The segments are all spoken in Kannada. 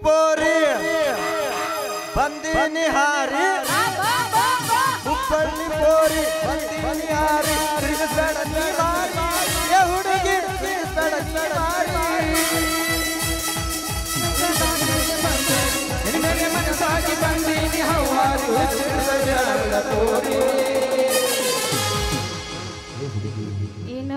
ಪೋರಿ ಬಂದಿನಿ ಹಾರಿ ಹುಬ್ಬಳ್ಳಿ ಪೋರಿ ಬಂದಿನಿ ಹಾರಿ ತಿರುಗಿಸ್ಬೇಡ ನೀ ಮಾರಿ ಏ ಹುಡುಗಿ ತಿರುಗಿಸ್ಬೇಡ ನೀ ಮಾರಿ ನಿನಗೆ ಮನಸಾಗಿ ಬಂದಿನಿ ಹೌಹಾರಿ ತಿರುಗಿಸ್ಬೇಡ ಪೋರಿ ನಿನ್ನ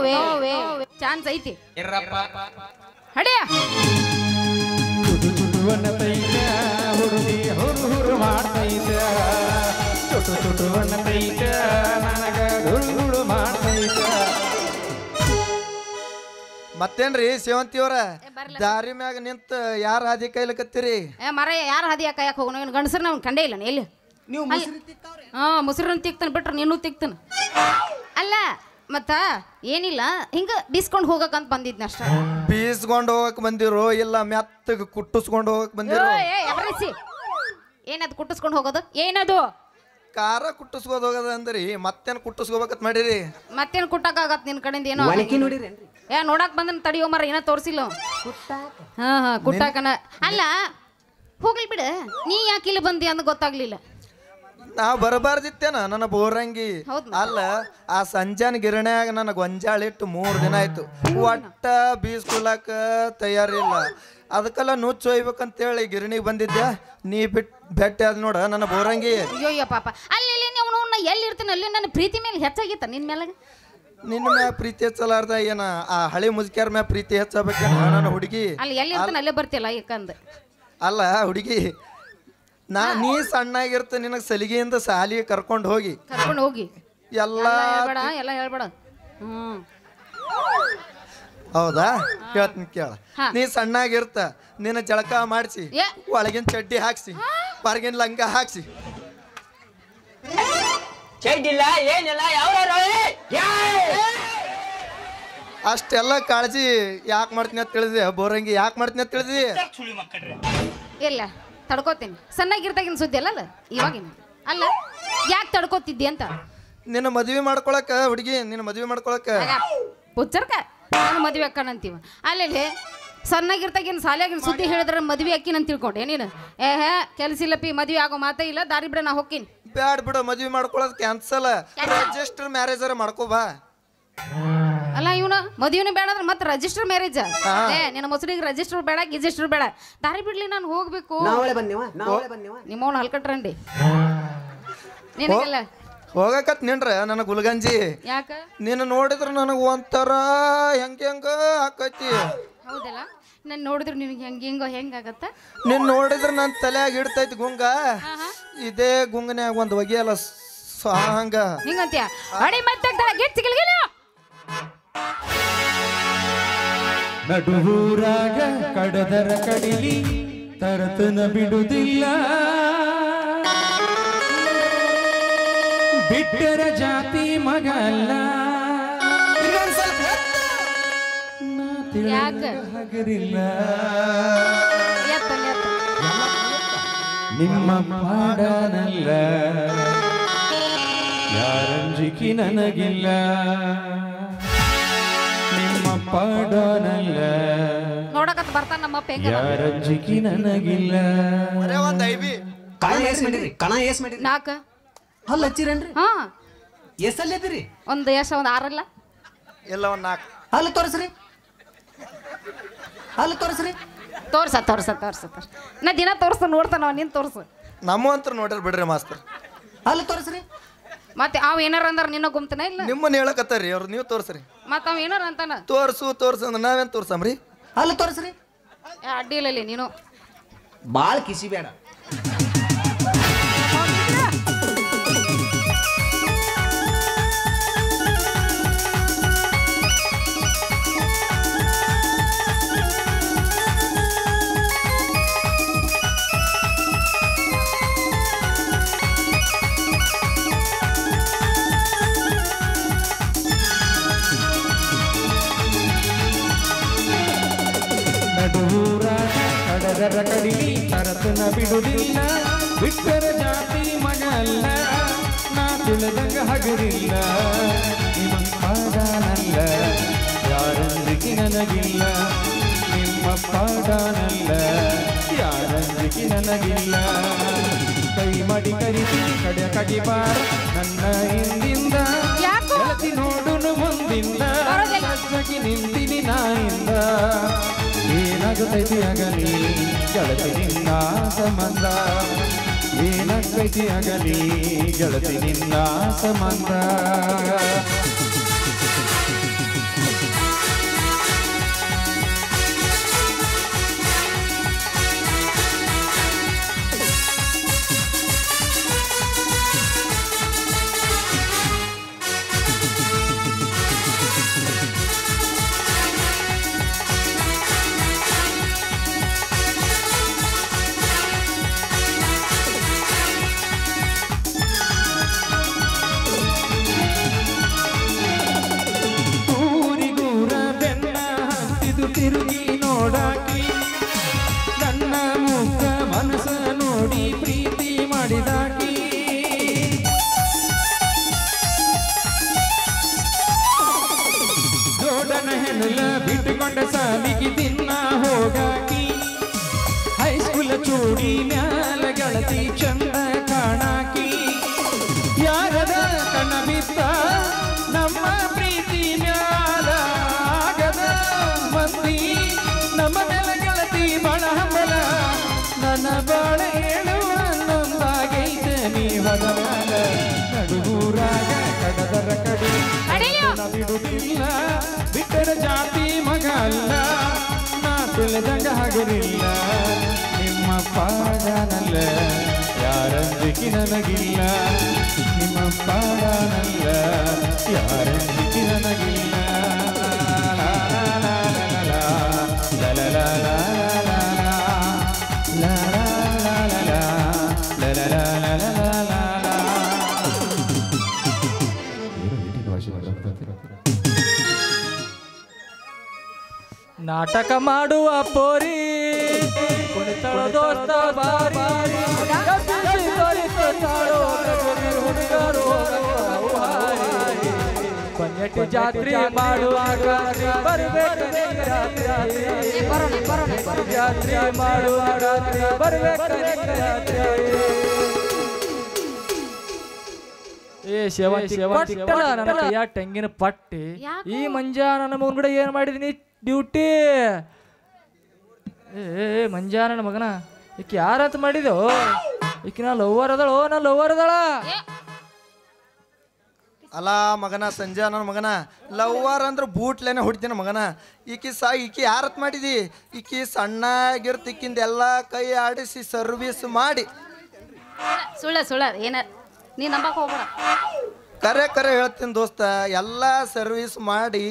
ಮೇಲೆ ಚಾನ್ಸ್ ಐತಿ ಹಡಿಯ ಹುಡುಗಿ ಹುರು ಮಾಡ್ತೈತ ಚುಟುವನ್ನತೈತ ನನಗ ಹುಳು ಮಾಡ್ತೈತ ಮತ್ತೇನ್ರಿ ಸೇವಂತಿಯವರ ದಾರಿ ಮ್ಯಾಗ ನಿಂತ ಯಾರ ಹಾದಿ ಕೈಲಕತ್ತೀರಿ ಮರ ಯಾರ ಹಾದಿ ಕಾಯಕ್ ಹೋಗೋಣ ಇವ್ನು ಗಂಡಸರ್ ನಾವು ಕಂಡೇ ಇಲ್ಲ ಎಲ್ಲಿ ನೀವು ಮುಸಿರನ್ ತಿಕ್ತಾನ ಬಿಟ್ರೆ ನೀನು ತಿಕ್ತಾನ ಅಲ್ಲ ಮತ್ತ ಏನಿಲ್ಲ ಹಿಂಗ ಬೀಸ್ಕೊಂಡ್ ಹೋಗಕಂತ ಬಂದಿದ್ನ ಅಷ್ಟ ಬೀಸ್ಕೊಂಡ್ ಹೋಗಕ್ ಬಂದಿರೋ ಇಲ್ಲ ಮೆತ್ತಗ ಕುಟ್ಟಿಸ್ಕೊಂಡ್ ಹೋಗಕ್ ಬಂದಿರೋ ಏನದು ಕುಟ್ಟಿಸ್ಕೊಂಡ್ ಹೋಗೋದು ಏನದು ಕಾರ ಕುಟ್ಟಿಸ್ಕೋದ್ ಹೋಗದ ಅಂದ್ರಿ ಮತ್ತೇನ್ ಕುಟ್ಟಿಸ್ಕೋಬೇಕತ್ ಮಾಡಿರಿ ಮತ್ತೇನ್ ಕುಟ್ಟಕ್ ಆಗತ್ ನಿನ್ ಕಡೆಯಿಂದ ಏನೋ ನೋಡಕ್ ಬಂದನ್ ತಡಿಯೋ ಮರ ಏನೋ ತೋರ್ಸಿಲ್ಲ ಹಾ ಕುಟ್ಟಾಕನ ಅಲ್ಲ ಹೋಗ್ಲಿ ಬಿಡ ನೀ ಯಾಕೆ ಇಲ್ಲಿ ಬಂದಿ ಅಂತ ಗೊತ್ತಾಗ್ಲಿಲ್ಲ ನಾ ಬರಬಾರ್ದಿತ್ತೇನ ನನ್ನ ಬೋರಂಗಿ ಅಲ್ಲ ಆ ಸಂಜಾನ್ ಗಿರಣ್ಯಾಗ ನನಗೆ ಗೊಂಜಾಳಿಟ್ಟು 3 ದಿನ ಆಯ್ತು ಒಟ್ಟ ಬೀಸ್ಕೊಳಕ ತಯಾರಿಲ್ಲ ಅದಕ್ಕೆಲ್ಲ ನುಚ್ಚು ಒಯ್ಬೇಕಂತೇಳಿ ಗಿರಣಿಗೆ ಬಂದಿದ್ದೆ ನೀ ಬೆಟ್ಟ ಅದ್ ನೋಡ ನನ್ನ ಬೋರಂಗಿ ಅಯ್ಯೋ ಪಾಪ ಅಲ್ಲಿ ಎಲ್ಲಿ ಇರ್ತಾನೆ ಅಲ್ಲಿ ನನ್ನ ಪ್ರೀತಿ ಮೇಲೆ ಹೆಚ್ಚಾಗಿತ್ತ ನಿನ್ ಮೇಲೆ ನಿನ್ನ ಮ್ಯಾ ಪ್ರೀತಿ ಹೆಚ್ಚಲಾರ್ದ ಏನ ಆ ಹಳಿ ಮುದುಕ್ಯಾರ ಮ್ಯಾ ಪ್ರೀತಿ ಹೆಚ್ಚಬೇಕೇನ ನನ್ನ ಹುಡುಗಿ ಅಲ್ಲಿ ಎಲ್ಲಿ ಇರ್ತಾನೆ ಅಲ್ಲೇ ಬರ್ತಿಲ್ಲ ಯಾಕಂದ ಅಲ್ಲ ಹುಡುಗಿ ನೀ ಸಣ್ಣಾಗಿರ್ತ ನಿನಗೆ ಸಲಿಗೆಯಿಂದ ಸಾಲಿಗೆ ಕರ್ಕೊಂಡು ಹೋಗಿ ಎಲ್ಲ ಹೇಳ್ಬೇಡ ಹೌದಾ ಹೇಳ್ತೀನಿ ಕೇಳ ನೀ ಸಣ್ಣಾಗಿರ್ತ ನಿನ್ನ ಜಳಕ ಮಾಡಿಸಿ ಒಳಗಿನ ಚಡ್ಡಿ ಹಾಕ್ಸಿ ಹೊರಗಿನ ಲಂಗ ಹಾಕ್ಸಿ ಅಷ್ಟೆಲ್ಲ ಕಾಳಜಿ ಯಾಕೆ ಮಾಡ್ತೀನಿ ಅಂತ ತಿಳಿದಿ ಬೋರಂಗಿ ಯಾಕೆ ಮಾಡ್ತೀನಿ ಅಂತ ತಿಳಿದಿ ಇಲ್ಲ ತಡ್ಕೋತೀನಿ ಸಣ್ಣಾಗಿರ್ತಾಗಿನ ಸುದ್ದಿ ಅಲ್ಲ ಇವಾಗಿನ ಅಲ್ಲ ಯಾಕೆ ತಡ್ಕೋತಿದ್ದಿ ಅಂತ ನಿನ್ನ ಮದುವೆ ಮಾಡ್ಕೊಳಕ ಹುಡುಗಿ ನಿನ್ನ ಮದುವೆ ಮಾಡ್ಕೊಳಕ ಹುಚ್ಚರ್ಕ ನಾನು ಮದುವೆ ಅಕ್ಕನಂತೀವ ಅಲ್ಲಿ ಸಣ್ಣಾಗಿರ್ತಾಗಿನ ಸಾಲಿಯಾಗಿನ ಸುದ್ದಿ ಹೇಳಿದ್ರೆ ಮದುವೆ ಅಕ್ಕಿನ ಅಂತ ತಿಳ್ಕೊಂಡೆ ನೀನು ಕೆಲಸ ಇಲ್ಲಪ್ಪಿ ಮದುವೆ ಆಗೋ ಮಾತೇ ಇಲ್ಲ ದಾರಿ ಬಿಡ ನಾ ಹೋಗ್ತೀನಿ ಬ್ಯಾಡ್ ಬಿಡು ಮದುವೆ ಮಾಡ್ಕೊಳ್ಳೋದು ಕ್ಯಾನ್ಸಲ್ ರಿಜಿಸ್ಟರ್ ಮ್ಯಾರೇಜ್ ಮಾಡ್ಕೋ ಬಾ ಅಲ್ಲ ಇವನು ಮದುವೆನೂ ಬೇಡ ಅಂದ್ರೆ ಮತ್ತೆ ರಿಜಿಸ್ಟರ್ ಮ್ಯಾರೇಜ್ ನಿನ್ನ ಮೊಸರಿಗೆ ರಿಜಿಸ್ಟರ್ ಬೇಡ ಗಿಜಿಸ್ಟರ್ ಬೇಡ ದಾರಿ ಬಿಡ್ಲಿ ನಾನು ಹೋಗ್ಬೇಕು ನಿಮ್ಮವನು ಹಲ್ಕಟ್ರಂಡಿ ನಿನಗೆಲ್ಲ ಹೋಗಕತ್ ನಿನ್ರ ನನಗೆ ಗುಲ್ಗಂಜಿ ಯಾಕ ನೀನು ನೋಡಿದ್ರೆ ನನಗೆ ಒಂಥರ ಹೆಂಗ ಆಕೈತಿ ಹೌದಲ್ಲ ನಾನು ನೋಡಿದ್ರೆ ನಿನಗೆ ಹೆಂಗಾಗತ್ತ ನೀನ್ ನೋಡಿದ್ರೆ ನನ್ನ ತಲೆಯಾಗ ಇಡ್ತೈತಿ ಗುಂಗ ಇದೇ ಗುಂಗನ್ಯಾಗ ಒಂದು ಒಗೆಯಲ್ಲ ಸಾಂಗ ಹಿಂಗಂತೀಯ ಅಡಿ ಮತ್ತೆ ನಡುವೂರಾಗ ಕಡದರ ಕಡಿಲಿ ತರತನ ಬಿಡುವುದಿಲ್ಲ ಬಿಟ್ಟರ ಜಾತಿ ಮಗಲ್ಲ ಹಗರಿಲ್ಲ ನಿಮ್ಮ ಪಾಡನಲ್ಲ ಯಾರಂಜಿಕೆ ನನಗಿಲ್ಲ ನಿಮ್ಮ ಪಾಡನಲ್ಲ ನೋಡಕತ್ ಬರ್ತಾನ ನಮ್ಮಪ್ಪ ಹೆಂಗ ಯಾರಂಜಿಕೆ ನನಗಿಲ್ಲ ಬರೇ ಒಂದ್ ಐಬಿ ಕಣ ಏಸ್ ಮಾಡಿರಿ ಕಣ ಏಸ್ ಮಾಡಿರಿ 4 ಹಲ್ಲ ಹಚ್ಚಿರೇನ್ರಿ ಹಾ ಎಷ್ಟಲ್ಲಿ ಇದ್ದೀರಿ ಒಂದು ಒಂದು 6 ಅಲ್ಲ ಎಲ್ಲ ಒಂದ್ 4 ಹಲ್ಲ ತೋರಿಸ್ರಿ ಹಲ್ಲ ತೋರಿಸ್ರಿ ತೋರ್ಸ ನಾ ದಿನ ತೋರ್ಸ ನೋಡ್ತಾನ ನೀನ್ ತೋರ್ಸು ನಮ್ಮ ಅಂತ ನೋಡ್ರಿ ಬಿಡ್ರಿ ಮಾಸ್ತರ್ ಹಲ್ಲ ತೋರಿಸ್ರಿ ಮತ್ತೆ ಅವ್ ಏನಾರ ಅಂದ್ರ ನಿನ್ನ ಗುಮ್ತನ ಇಲ್ಲ ನಿಮ್ಮನ್ನ ಹೇಳಕತ್ತಾರಿ ಅವ್ರು ನೀವು ತೋರ್ಸ್ರಿ ಮತ್ತ ಅವ್ ಏನಾರ ಅಂತಾನ ತೋರ್ಸು ಅಂದ್ರೆ ನಾವೇನ್ ತೋರ್ಸಮ್ರಿ ಹಲ್ಲ ತೋರಿಸ್ರಿ ಅಡ್ಡಿ ಇಲ್ಲ ನೀನು ಬಾಳ್ ಕಿಸಿ ಬೇಡ ನಡುವೂರಾಗ ಕಡದರ ಕಡಿಲಿ ತರತನ ಬಿಡುವುದಿಲ್ಲ ಬಿಟ್ಟರ ಜಾತಿ ಮಗ ಅಲ್ಲ ನಾ ತಿಳಿದಂಗ ಹಗರಿಲ್ಲ ನಿಮ್ಮ ಪಾಡನಲ್ಲ ಯಾರಂಜಿಕೆ ನನಗಿಲ್ಲ ನಿಮ್ಮ ಪಾಡನಲ್ಲ ಯಾರಂಜಿಕೆ ನನಗಿಲ್ಲ ಕೈ ಮಾಡಿ ಕರಿತಿ ಕಡಿ ಬಾರ ನನ್ನ ಹಿಂದಿಂದ ಗೆಳತಿ ನೋಡುನು ಮುಂದಿಂದ ಸಜ್ಜಗಿ ನಿಂತಿನಿ ನಾಯಿಂದ ಏನಾಗತೈತಿ ಆಗಲಿ ಗೆಳತಿ ನಿನ್ನ ಸಂಬಂಧ ಏನಾಗತೈತಿ ಆಗಲಿ ಗೆಳತಿ ನಿನ್ನ ಸಂಬಂಧ ತಿರುಗಿ ನೋಡಾಕಿ ನನ್ನ ಮುಖ ಮನಸ್ಸ ನೋಡಿ ಪ್ರೀತಿ ಮಾಡಿದಾಕಿ ಜೋಡನ ಹೆಣಲ ಬಿಟ್ಟುಕೊಂಡ ಸಾಲಿಗೆ ದಿನ ಹೋಗಾಕಿ ಹೈಸ್ಕೂಲ್ ಚೂಡಿ ಮ್ಯಾಲ ಗೆಳತಿ ಚಂದ ಕಾಣಾಕಿ ಯಾರದ ಕಣ ಬಿತ್ತ ನಮ್ಮ ಪ್ರೀತಿ ಮ್ಯಾಲ ಆಗದ ಮಂದಿ ನಮ್ಮ ನೆಲ ಗೆಳತಿ ಬಳ ಹಂಬಲ ನನ್ನ ಬಾಳ ಹೇಳುವ ನೊಂದಾಗೈತೆ ನೀವದ ಮ್ಯಾಲ ನಡುವೂರಾಗ ಕಡದರ ಕಡಿ ಬಿಡುವುದಿಲ್ಲ ಬಿಟ್ಟರ ಜಾತಿ ಮಗ ಅಲ್ಲ ನಾ ತಿಳಿದಂಗ ಹಗರಿಲ್ಲ ನಿಮ್ಮ ಪಾಡನಲ್ಲ ಯಾರಂಜಿಕೆ ನನಗಿಲ್ಲ ನಿಮ್ಮ ಪಾಡನಲ್ಲ ಯಾರಂಜಿಕೆ ನನಗಿಲ್ಲ ನಾಟಕ ಮಾಡುವ ಪೋರಿ ಕುಣಿತಳ ದೋಸ್ತ ಬಾರಿ ಪನ್ನೆಟ್ಟಿ ಜಾತ್ರೆ ಮಾಡುವಾಗ ಬರ್ಬೇಕು ಜಾತ್ರೆ ಮಾಡುವಾಗ ಬರ್ಬೇಕು ಏ ಸೇವಾ ತೆಂಗಿನ ಪಟ್ಟಿ ಈ ಮಂಜಾ ನನ್ನ ಮಗನ ಕೂಡ ಏನ್ ಮಾಡಿದೀನಿ ಡ್ಯೂಟಿ ಏ ಮಂಜಾ ನನ್ನ ಮಗನ ಈಕೆ ಯಾರಂತ ಮಾಡಿದೋ ಈಕೆ ನಾ ಲವ್ವರ್ ಅದಾಳ ಅಲ್ಲ ಮಗನ ಸಂಜೆ ನನ್ನ ಮಗನ ಲವ್ವರ್ ಅಂದ್ರೆ ಬೂಟ್ಲೇನೆ ಹೊಡಿತೀನಿ ಮಗನ ಈಕಿ ಯಾರತ್ ಮಾಡಿದಿ ಈಕಿ ಸಣ್ಣಾಗಿರ್ತಿಕ್ಕಿಂದ ಎಲ್ಲ ಕೈ ಆಡಿಸಿ ಸರ್ವಿಸ್ ಮಾಡಿ ಸುಳ್ಳ ಏನ ನೀ ನಂಬಕ್ ಹೋಗ್ಬೇಡ ಕರೆ ಹೇಳ್ತೀನಿ ದೋಸ್ತ ಎಲ್ಲ ಸರ್ವಿಸ್ ಮಾಡಿ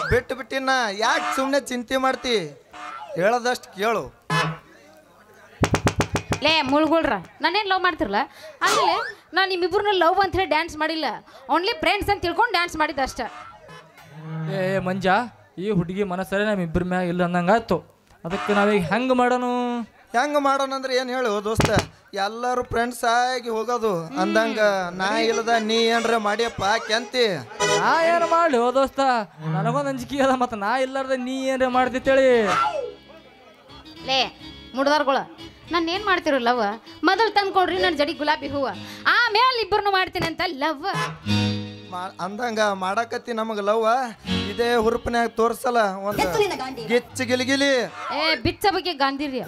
ಬಿಟ್ಟಿನ ಯಾಕೆ ಸುಮ್ಮನೆ ಚಿಂತೆ ಮಾಡ್ತಿ ಹೇಳದಷ್ಟು ಕೇಳು ಲೇ ಮುಳ್ಗುಳ್ರ ನಾನೇನು ಲವ್ ಮಾಡ್ತಿರಲ್ಲ ಆಮೇಲೆ ನಾನು ನಿಮ್ಮಿಬ್ರನ್ನ ಲವ್ ಅಂತ ಹೇಳಿ ಡ್ಯಾನ್ಸ್ ಮಾಡಿಲ್ಲ ಓನ್ಲಿ ಫ್ರೆಂಡ್ಸ್ ಅಂತ ತಿಳ್ಕೊಂಡು ಡ್ಯಾನ್ಸ್ ಮಾಡಿದ್ದೆ ಅಷ್ಟೇ ಏ ಮಂಜಾ ಈ ಹುಡುಗಿ ಮನಸ್ಸರೇ ನಮ್ಮಿಬ್ಬರ ಮ್ಯಾಗ ಇಲ್ಲ ಅಂದಂಗಾಯ್ತು ಅದಕ್ಕೆ ನಾವೀಗ ಹೆಂಗೆ ಮಾಡೋಣ ಅಂದ್ರೆ ಏನು ಹೇಳು ದೋಸ್ತ ಎಲ್ಲರೂ ಫ್ರೆಂಡ್ಸ್ ಆಗಿ ಹೋಗೋದು ಅಂದಂಗ ನಾ ಇಲ್ಲದ ನೀ ಏನ್ರ ಮಾಡಿಯಪ್ಪ ಕೆಂತಿ ನಾ ಏನು ಮಾಡಿ ಓ ದೋಸ್ತ ನನಗೊಂದು ಅಂಜಿಕೆ ಅದ ಮತ್ತು ನಾ ಇಲ್ಲಾರ್ದ ನೀ ಏನ್ರ ಮಾಡ್ತಿತ್ತೇಳಿ ಲೇ ಮುಡ್ದಾರ್ಗಳ ನಾನು ಏನು ಮಾಡ್ತಿರೋ ಲವ್ ಮೊದಲು ತಂದ್ಕೊಡ್ರಿ ನನ್ನ ಜಡಿ ಗುಲಾಬಿ ಹೂವು ಆಮೇಲೆ ಇಬ್ಬರನ್ನು ಮಾಡ್ತೀನಿ ಅಂತ ಲವ್ ಅಂದಂಗ ಮಾಡಾಕತ್ತಿ ನಮಗ ಲವ್ವ ಇದೇ ಹುರುಪಿನ್ಯಾಗ ತೋರ್ಸಲ್ಲ ಒಂದು ಗಿಚ್ಚ ಗಿಲಿಗಿಲಿ ಬಿಚ್ಚ ಬಗ್ಗೆ ಗಾಂಧಿರ್ಯ